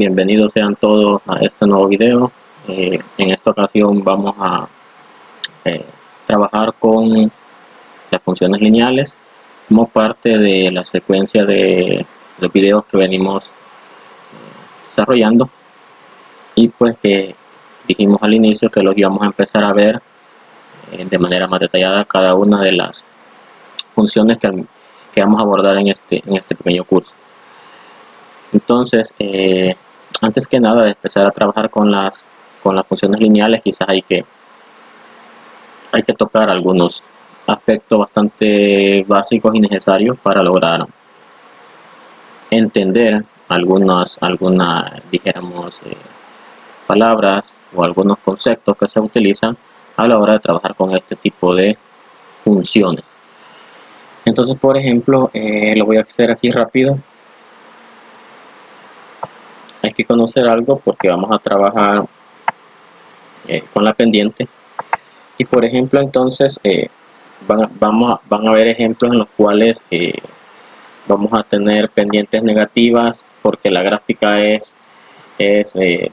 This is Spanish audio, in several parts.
Bienvenidos sean todos a este nuevo video. En esta ocasión vamos a trabajar con las funciones lineales como parte de la secuencia de los videos que venimos desarrollando, y pues que dijimos al inicio que los íbamos a empezar a ver de manera más detallada cada una de las funciones que vamos a abordar en este pequeño curso. Entonces, antes que nada de empezar a trabajar con las funciones lineales, quizás hay que tocar algunos aspectos bastante básicos y necesarios para lograr entender algunas dijéramos palabras o algunos conceptos que se utilizan a la hora de trabajar con este tipo de funciones. Entonces, por ejemplo, lo voy a hacer aquí rápido. Hay que conocer algo porque vamos a trabajar con la pendiente, y por ejemplo entonces van a ver ejemplos en los cuales vamos a tener pendientes negativas porque la gráfica es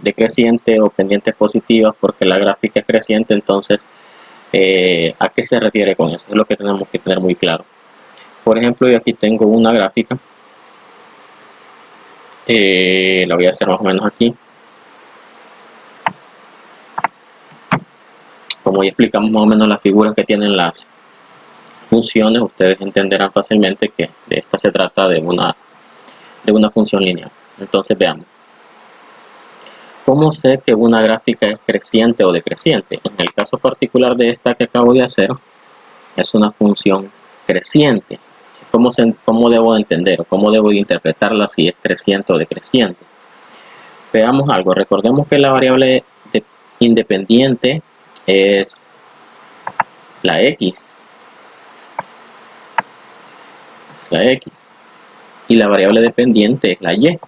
decreciente, o pendientes positivas porque la gráfica es creciente. Entonces, ¿a qué se refiere con eso? Es lo que tenemos que tener muy claro. Por ejemplo, yo aquí tengo una gráfica, la voy a hacer más o menos aquí. Como ya explicamos más o menos las figuras que tienen las funciones, ustedes entenderán fácilmente que de esta se trata de una función lineal. Entonces veamos. ¿Cómo sé que una gráfica es creciente o decreciente? En el caso particular de esta que acabo de hacer, es una función creciente. ¿Cómo debo entender o cómo debo interpretarla si es creciente o decreciente? Veamos algo. Recordemos que la variable independiente es la x. Y la variable dependiente es la y.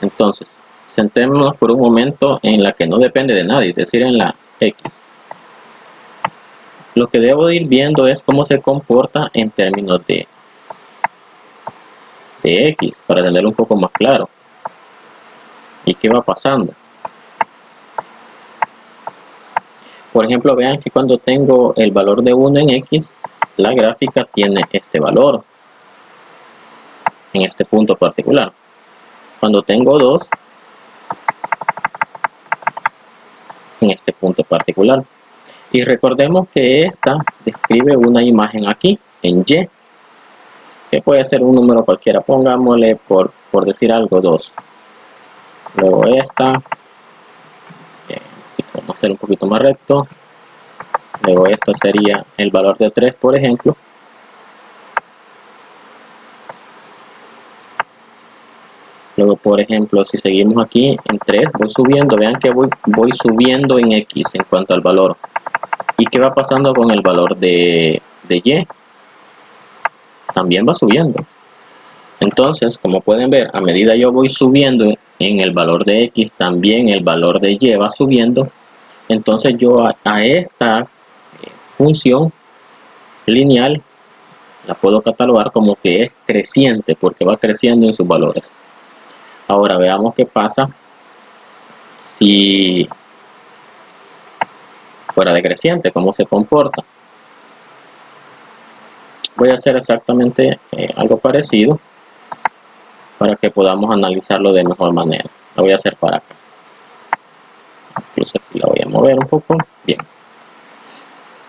Entonces, centrémonos por un momento en la que no depende de nadie, es decir, en la x. Lo que debo ir viendo es cómo se comporta en términos de x, para tenerlo un poco más claro. ¿Y qué va pasando? Por ejemplo, vean que cuando tengo el valor de 1 en x, la gráfica tiene este valor en este punto particular. Cuando tengo 2, en este punto particular. Y recordemos que esta describe una imagen aquí en y, que puede ser un número cualquiera. Pongámosle por decir algo 2. Luego esta, vamos a hacer un poquito más recto. Luego esto sería el valor de 3, por ejemplo. Luego, por ejemplo, si seguimos aquí en 3, voy subiendo. Vean que voy subiendo en x en cuanto al valor. ¿Y qué va pasando con el valor de y? También va subiendo. Entonces, como pueden ver, a medida yo voy subiendo en el valor de x, también el valor de y va subiendo. Entonces yo a esta función lineal la puedo catalogar como que es creciente, porque va creciendo en sus valores. Ahora veamos qué pasa si fuera decreciente, cómo se comporta. Voy a hacer exactamente algo parecido para que podamos analizarlo de mejor manera. Lo voy a hacer para acá. Incluso aquí la voy a mover un poco. Bien.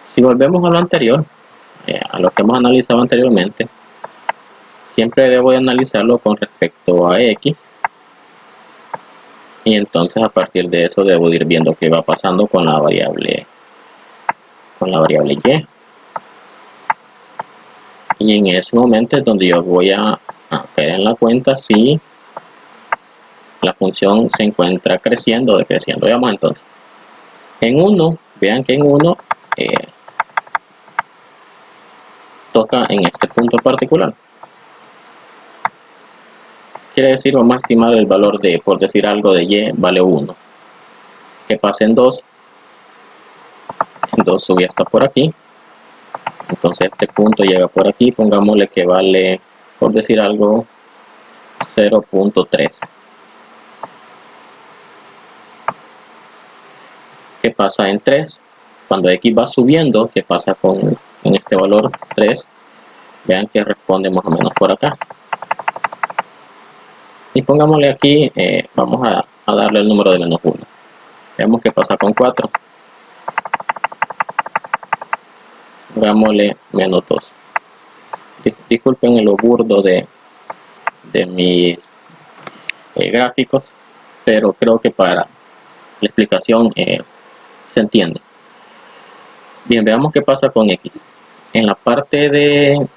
Si volvemos a lo anterior, a lo que hemos analizado anteriormente, siempre debo de analizarlo con respecto a x. Y entonces a partir de eso debo ir viendo qué va pasando con la variable y. Y en ese momento es donde yo voy a caer en la cuenta si la función se encuentra creciendo o decreciendo. Veamos entonces. En 1, vean que en 1 toca en este punto particular. Quiere decir, vamos a estimar el valor de, por decir algo, de y vale 1. Que pase en 2. En 2 subí hasta por aquí. Entonces este punto llega por aquí. Pongámosle que vale, por decir algo, 0.3. ¿Qué pasa en 3? Cuando x va subiendo, ¿qué pasa en este valor 3? Vean que responde más o menos por acá. Y pongámosle aquí, vamos a darle el número de menos 1. Veamos qué pasa con 4. Pongámosle menos 2. Disculpen lo burdo de mis gráficos, pero creo que para la explicación se entiende. Bien, veamos qué pasa con x. En la parte de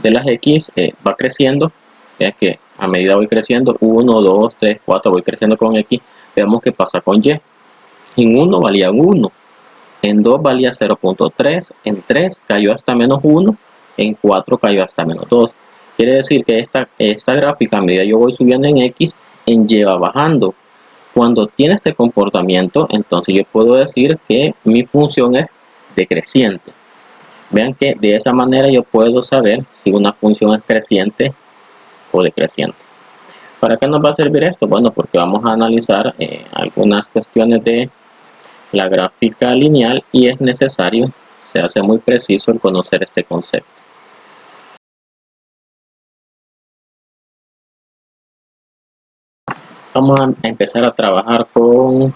las x va creciendo. Vean que a medida voy creciendo, 1, 2, 3, 4, voy creciendo con x. Veamos qué pasa con y. En 1 valía 1, en 2 valía 0.3, en 3 cayó hasta menos 1, en 4 cayó hasta menos 2. Quiere decir que esta gráfica, a medida yo voy subiendo en x, en y va bajando. Cuando tiene este comportamiento, entonces yo puedo decir que mi función es decreciente. Vean que de esa manera yo puedo saber si una función es creciente o decreciente. ¿Para qué nos va a servir esto? Bueno, porque vamos a analizar algunas cuestiones de la gráfica lineal y es necesario, se hace muy preciso el conocer este concepto. Vamos a empezar a trabajar con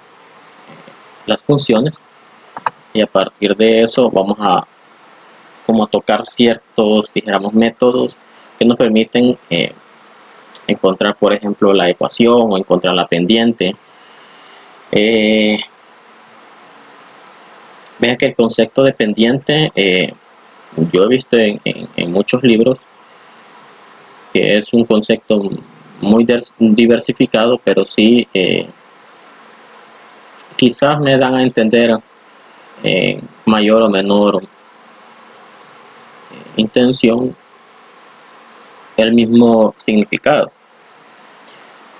las funciones y a partir de eso vamos a tocar ciertos, dijéramos, métodos que nos permiten encontrar, por ejemplo, la ecuación o encontrar la pendiente. Vean que el concepto de pendiente yo he visto en muchos libros que es un concepto muy diversificado, pero sí quizás me dan a entender mayor o menor intención el mismo significado.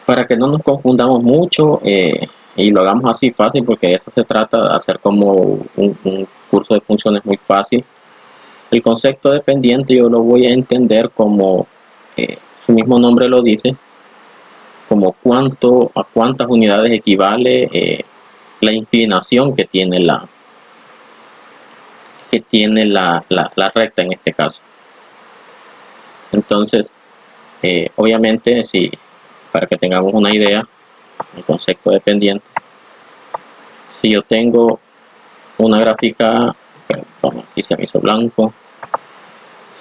Para que no nos confundamos mucho y lo hagamos así fácil, porque de eso se trata, de hacer como un curso de funciones muy fácil. El concepto de pendiente yo lo voy a entender como su mismo nombre lo dice, como a cuántas unidades equivale la inclinación que tiene la recta en este caso. Entonces, obviamente, para que tengamos una idea, el concepto de pendiente, si yo tengo una gráfica, perdón, aquí se me hizo blanco,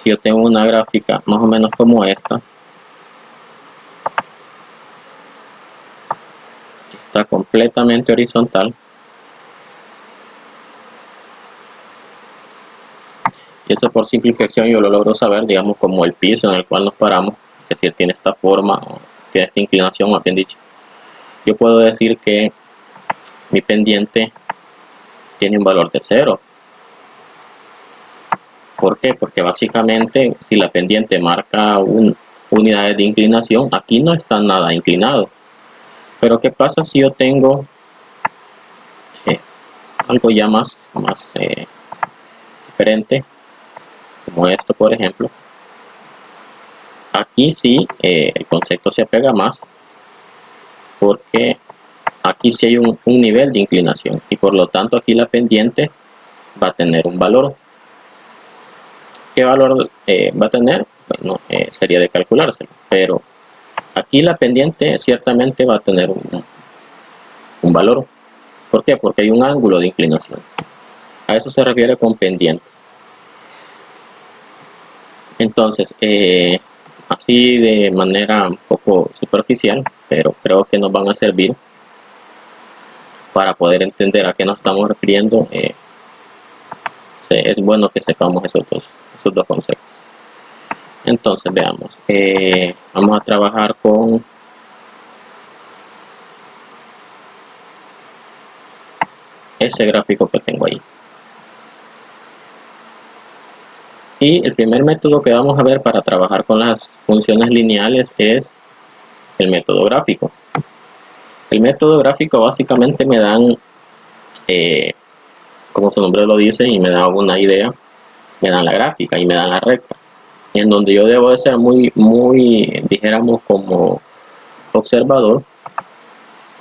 si yo tengo una gráfica más o menos como esta, que está completamente horizontal, y eso por simplificación yo lo logro saber, digamos, como el piso en el cual nos paramos, es decir, tiene esta forma, o tiene esta inclinación, más bien dicho. Yo puedo decir que mi pendiente tiene un valor de 0. ¿Por qué? Porque básicamente si la pendiente marca unidades de inclinación, aquí no está nada inclinado. Pero ¿qué pasa si yo tengo algo ya más diferente, como esto por ejemplo? Aquí sí el concepto se apega más, porque aquí sí hay un nivel de inclinación y por lo tanto aquí la pendiente va a tener un valor. ¿Qué valor va a tener? Bueno, sería de calculárselo, pero aquí la pendiente ciertamente va a tener un valor. ¿Por qué? Porque hay un ángulo de inclinación. A eso se refiere con pendiente. Entonces, así de manera un poco superficial, pero creo que nos van a servir para poder entender a qué nos estamos refiriendo. Es bueno que sepamos esos dos conceptos. Entonces, veamos. Vamos a trabajar con ese gráfico que tengo ahí. Y el primer método que vamos a ver para trabajar con las funciones lineales es el método gráfico. El método gráfico básicamente me dan, como su nombre lo dice, y me da una idea, me dan la gráfica y me dan la recta, en donde yo debo de ser muy, dijéramos, como observador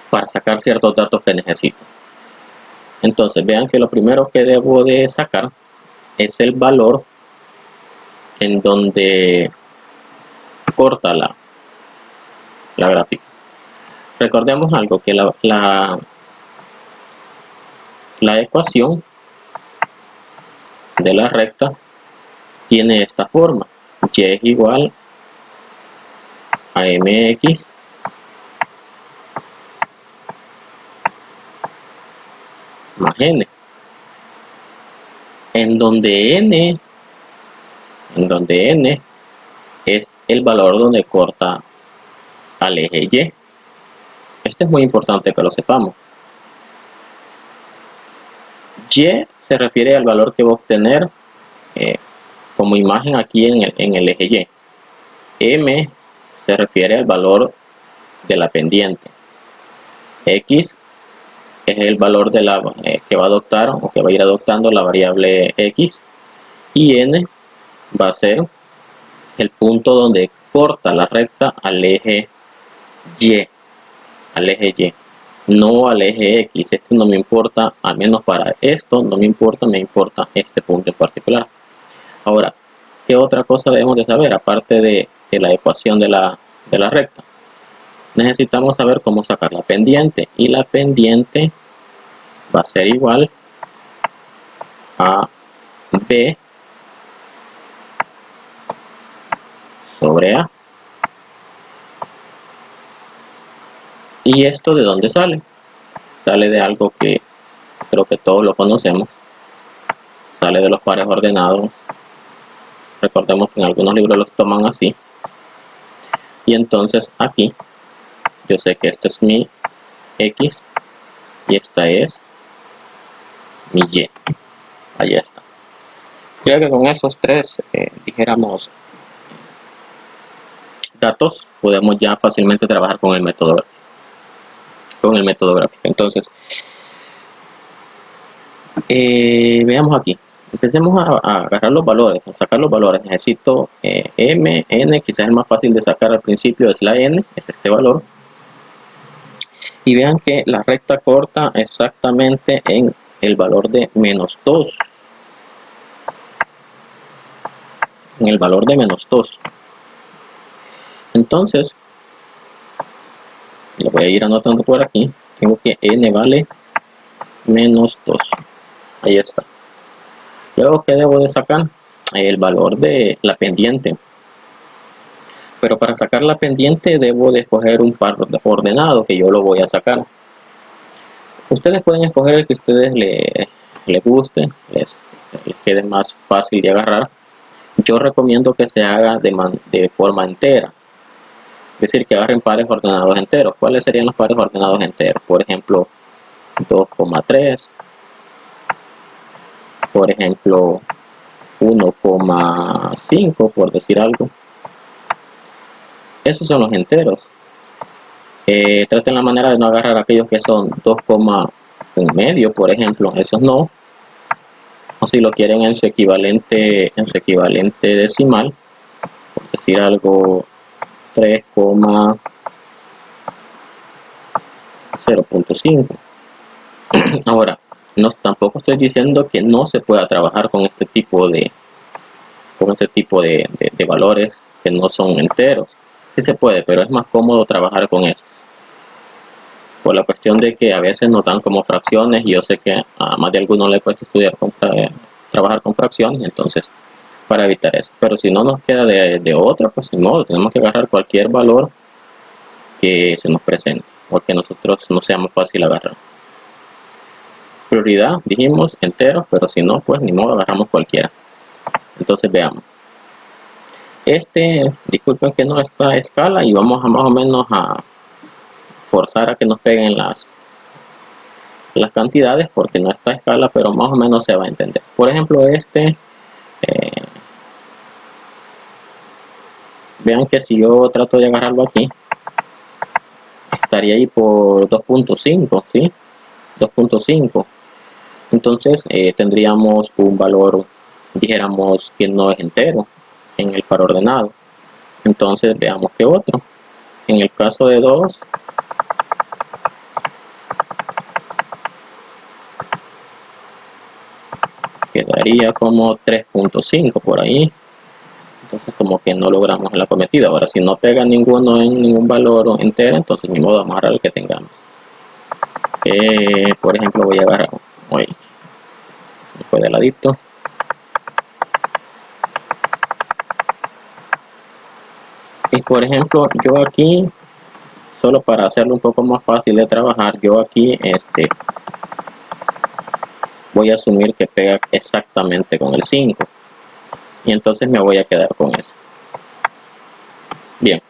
para sacar ciertos datos que necesito. Entonces vean que lo primero que debo de sacar es el valor en donde corta la gráfica. Recordemos algo, que la ecuación de la recta tiene esta forma: y es igual a mx más n, en donde n es el valor donde corta al eje Y. Esto es muy importante que lo sepamos. Y se refiere al valor que va a obtener como imagen aquí en el eje Y. M se refiere al valor de la pendiente. X es el valor de la que va a adoptar o que va a ir adoptando la variable X. Y N va a ser el punto donde corta la recta al eje Y. No al eje X. Este no me importa, al menos para esto no me importa, me importa este punto en particular. Ahora, ¿qué otra cosa debemos de saber aparte de la ecuación de la recta? Necesitamos saber cómo sacar la pendiente, y la pendiente va a ser igual a B sobre A. ¿Y esto de dónde sale? Sale de algo que creo que todos lo conocemos. Sale de los pares ordenados. Recordemos que en algunos libros los toman así. Y entonces aquí yo sé que este es mi X y esta es mi Y. Ahí está. Creo que con esos tres, dijéramos, datos, podemos ya fácilmente trabajar con el método gráfico. Entonces, veamos aquí. Empecemos a agarrar los valores, a sacar los valores. Necesito M, N, quizás el más fácil de sacar al principio es la N, es este valor. Y vean que la recta corta exactamente en el valor de menos 2. En el valor de menos 2. Entonces, lo voy a ir anotando por aquí. Tengo que N vale menos 2. Ahí está. Luego, ¿qué debo de sacar? El valor de la pendiente. Pero para sacar la pendiente debo de escoger un par ordenado, que yo lo voy a sacar. Ustedes pueden escoger el que a ustedes les guste, les quede más fácil de agarrar. Yo recomiendo que se haga de forma entera. Es decir, que agarren pares ordenados enteros. ¿Cuáles serían los pares ordenados enteros? Por ejemplo, 2,3. Por ejemplo, 1,5, por decir algo. Esos son los enteros. Traten la manera de no agarrar aquellos que son 2,1 por ejemplo. Esos no. O si lo quieren en su equivalente decimal, por decir algo, 3,0.5. Ahora, tampoco estoy diciendo que no se pueda trabajar con este tipo de valores que no son enteros. Sí se puede, pero es más cómodo trabajar con esto, por la cuestión de que a veces nos dan como fracciones, y yo sé que a más de algunos le cuesta trabajar con fracciones. Entonces, para evitar eso, pero si no nos queda de otra, pues sin modo, tenemos que agarrar cualquier valor que se nos presente, o que nosotros no seamos fácil agarrar. Prioridad, dijimos enteros, pero si no, pues ni modo, agarramos cualquiera. Entonces veamos. Disculpen que no está a escala, y vamos a más o menos a forzar a que nos peguen las cantidades, porque no está a escala, pero más o menos se va a entender. Por ejemplo, vean que si yo trato de agarrarlo aquí, estaría ahí por 2.5, ¿sí? 2.5. Entonces tendríamos un valor, dijéramos, que no es entero en el par ordenado. Entonces veamos qué otro. En el caso de 2, quedaría como 3.5 por ahí. Entonces como que no logramos la cometida. Ahora si no pega ninguno en ningún valor entero, entonces ni modo, vamos a agarrar el que tengamos. Por ejemplo voy a agarrar hoy después de ladito. Y por ejemplo yo aquí, solo para hacerlo un poco más fácil de trabajar, yo aquí voy a asumir que pega exactamente con el 5 y entonces me voy a quedar con eso. Bien,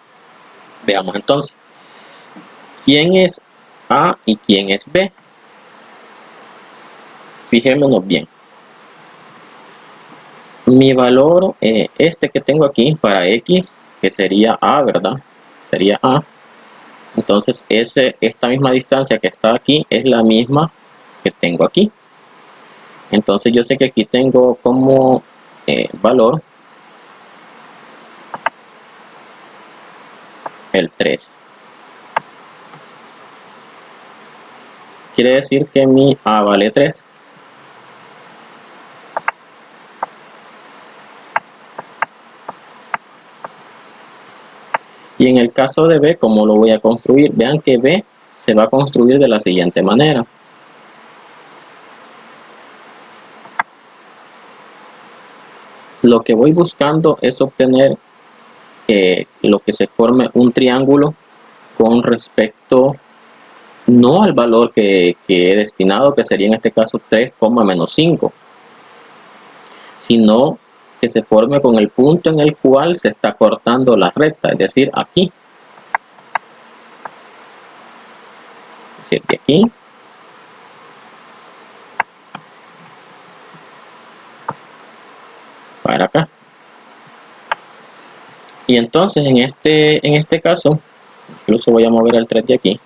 veamos entonces quién es A y quién es B. Fijémonos bien. Mi valor, este que tengo aquí para X, que sería A, ¿verdad? Sería A. Entonces esta misma distancia que está aquí es la misma que tengo aquí. Entonces yo sé que aquí tengo como valor el 3. Quiere decir que mi A vale 3. Y en el caso de B, ¿cómo lo voy a construir? Vean que B se va a construir de la siguiente manera. Lo que voy buscando es obtener lo que se forme un triángulo con respecto no al valor que he destinado, que sería en este caso 3, menos 5, sino que se forme con el punto en el cual se está cortando la recta, es decir, aquí. Es decir, de aquí para acá. Y entonces en este caso, incluso voy a mover el 3 de aquí,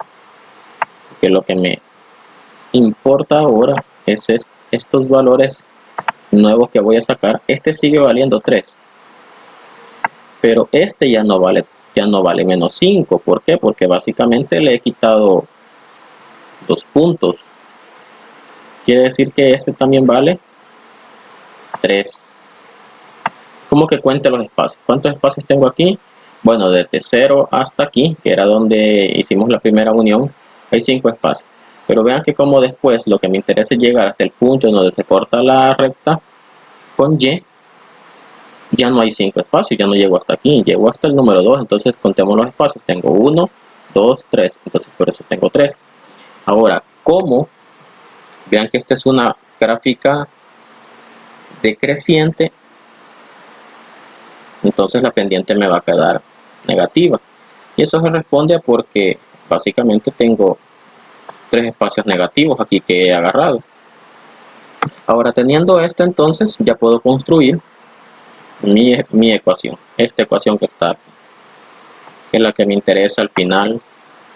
que lo que me importa ahora es estos valores nuevos que voy a sacar. Este sigue valiendo 3, pero este ya no vale menos 5. ¿Por qué? Porque básicamente le he quitado 2 puntos. Quiere decir que este también vale 3. ¿Cómo que cuente los espacios? ¿Cuántos espacios tengo aquí? Bueno, desde 0 hasta aquí, que era donde hicimos la primera unión, hay 5 espacios. Pero vean que como después lo que me interesa es llegar hasta el punto en donde se corta la recta con Y, ya no hay 5 espacios, ya no llego hasta aquí, llego hasta el número 2, entonces contemos los espacios. Tengo 1, 2, 3, entonces por eso tengo 3. Ahora, ¿cómo? Vean que esta es una gráfica decreciente, entonces la pendiente me va a quedar negativa. Y eso se responde a porque básicamente tengo 3 espacios negativos aquí que he agarrado. Ahora teniendo esto, entonces ya puedo construir mi ecuación, esta ecuación que está aquí, que es la que me interesa al final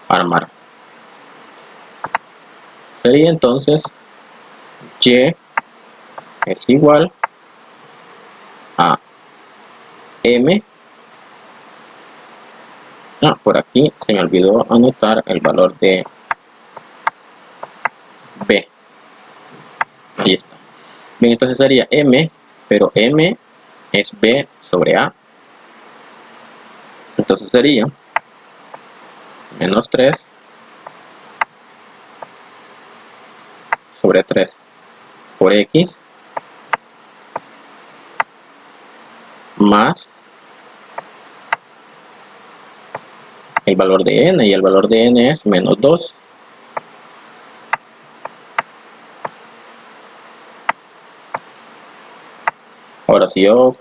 armar. Sería entonces Y es igual a M. Por aquí se me olvidó anotar el valor de B. Ahí está. Bien, entonces sería M, pero M es B sobre A. Entonces sería menos 3 sobre 3 por X más el valor de N, y el valor de N es menos 2. Ahora si yo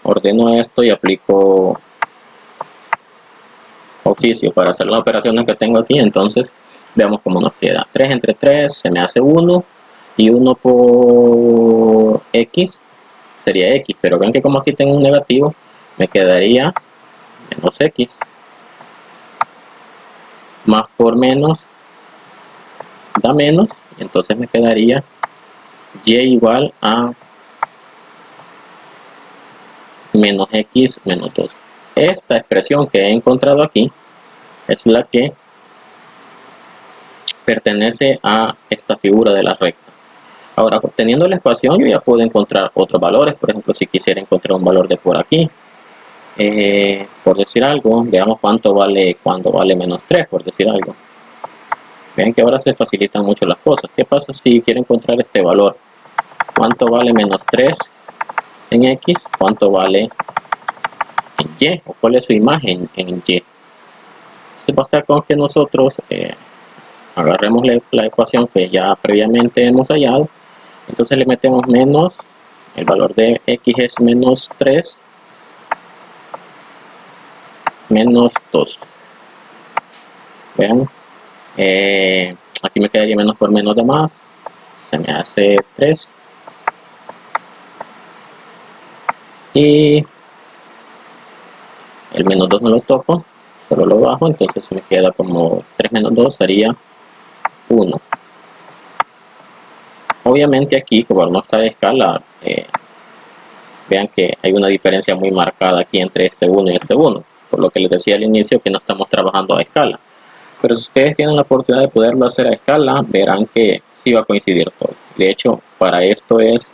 ordeno esto y aplico oficio para hacer las operaciones que tengo aquí, entonces veamos cómo nos queda. 3 entre 3 se me hace 1, y 1 por X sería X, pero ven que como aquí tengo un negativo, me quedaría menos X, más por menos da menos, y entonces me quedaría Y igual a menos X menos 2. Esta expresión que he encontrado aquí es la que pertenece a esta figura de la recta. Ahora, teniendo la ecuación, yo ya puedo encontrar otros valores. Por ejemplo, si quisiera encontrar un valor de por aquí, por decir algo, veamos cuánto vale cuando vale menos 3, por decir algo. Vean que ahora se facilitan mucho las cosas. ¿Qué pasa si quiero encontrar este valor? ¿Cuánto vale menos 3 en X? ¿Cuánto vale en Y? ¿O cuál es su imagen en Y? Entonces basta con que nosotros agarremos la ecuación que ya previamente hemos hallado. Entonces le metemos menos, el valor de X es menos 3, menos 2. Vean, aquí me quedaría menos por menos de más, se me hace 3. Y el menos 2 no lo toco, solo lo bajo, entonces me queda como 3 menos 2 sería 1. Obviamente aquí, como no está de escala, vean que hay una diferencia muy marcada aquí entre este 1 y este 1, por lo que les decía al inicio que no estamos trabajando a escala. Pero si ustedes tienen la oportunidad de poderlo hacer a escala, verán que sí va a coincidir todo. De hecho, para esto es,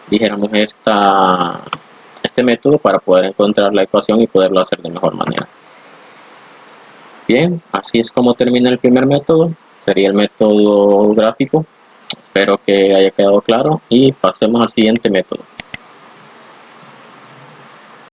dijéramos, este método para poder encontrar la ecuación y poderlo hacer de mejor manera. Bien, así es como termina el primer método, sería el método gráfico. Espero que haya quedado claro y pasemos al siguiente método.